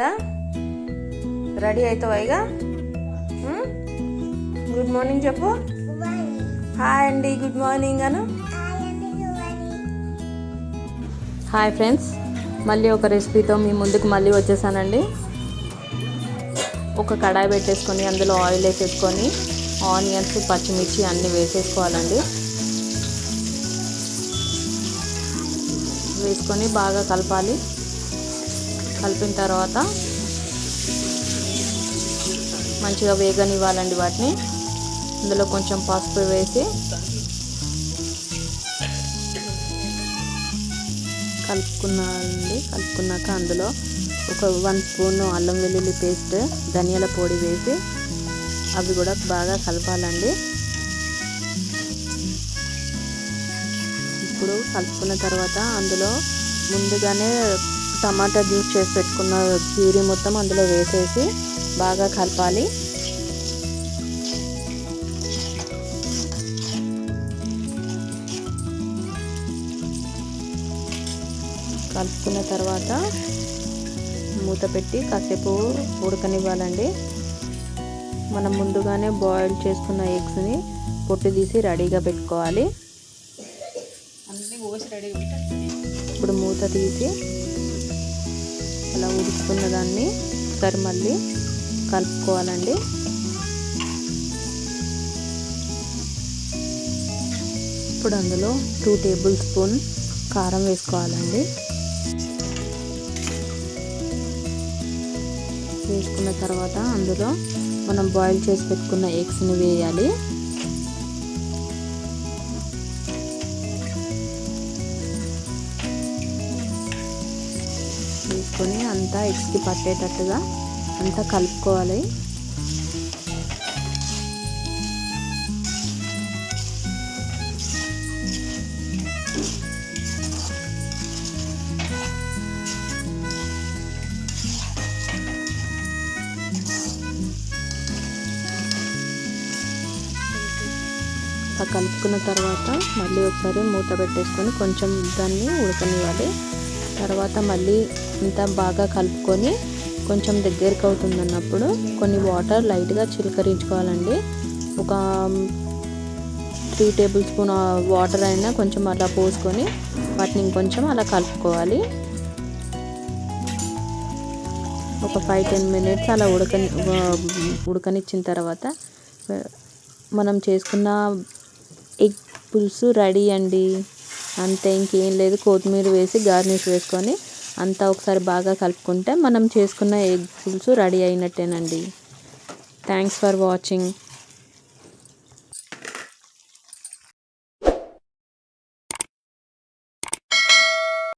అయిందా? రెడీ అవుతావా ఇక? గుడ్ మార్నింగ్ చెప్పు. హాయ్ అండి, గుడ్ మార్నింగ్ అను. హాయ్ ఫ్రెండ్స్, మళ్ళీ ఒక రెసిపీతో మీ ముందుకు మళ్ళీ వచ్చేసానండి. ఒక కడాయి పెట్టేసుకొని అందులో ఆయిల్ వేసేసుకొని ఆనియన్స్, పచ్చిమిర్చి అన్నీ వేసేసుకోవాలండి. వేసుకొని బాగా కలపాలి. కలిపిన తర్వాత మంచిగా వేగనివ్వాలండి వాటిని. అందులో కొంచెం పసుపు వేసి కలుపుకున్నాక అందులో ఒక 1 స్పూన్ అల్లం వెల్లుల్లి పేస్ట్, ధనియాల పొడి వేసి అవి కూడా బాగా కలపాలండి. ఇప్పుడు కలుపుకున్న తర్వాత అందులో ముందుగానే టమాటా జ్యూస్ చేసి పెట్టుకున్న ప్యూరీ మొత్తం అందులో వేసేసి బాగా కలపాలి. కలుపుకున్న తర్వాత మూత పెట్టి కాసేపు ఉడకనివ్వాలండి. మనం ముందుగానే బాయిల్ చేసుకున్న ఎగ్స్ని పొట్టు తీసి రెడీగా పెట్టుకోవాలి. ఇప్పుడు మూత తీసి అలా ఉడుకుతున్న దాన్ని ఒకసారి మళ్ళీ కలుపుకోవాలండి. ఇప్పుడు అందులో 2 టేబుల్ స్పూన్ కారం వేసుకోవాలండి. వేసుకున్న తర్వాత అందులో మనం బాయిల్ చేసి పెట్టుకున్న ఎగ్స్ని వేయాలి. వేసుకొని అంతా ఎగ్స్కి పట్టేటట్టుగా అంతా కలుపుకోవాలి. కలుపుకున్న తర్వాత మళ్ళీ ఒకసారి మూత పెట్టేసుకొని కొంచెం దాన్ని ఉడకనివ్వాలి. తర్వాత మళ్ళీ అంతా బాగా కలుపుకొని కొంచెం దగ్గరికి అవుతుందన్నప్పుడు కొన్ని వాటర్ లైట్గా చిలకరించుకోవాలండి. ఒక 3 టేబుల్ స్పూన్ వాటర్ అయినా కొంచెం అలా పోసుకొని వాటిని ఇంకొంచెం అలా కలుపుకోవాలి. ఒక 5-10 మినిట్స్ అలా ఉడకనిచ్చిన తర్వాత మనం చేసుకున్న ఎగ్ పులుసు రెడీ అండి. అంతే, ఇంకేం లేదు. కొత్తిమీర వేసి గార్నిష్ వేసుకొని అంతా ఒకసారి బాగా కలుపుకుంటే మనం చేసుకున్న ఎగ్ పులుసు రెడీ అయినట్టేనండి. Thanks for watching.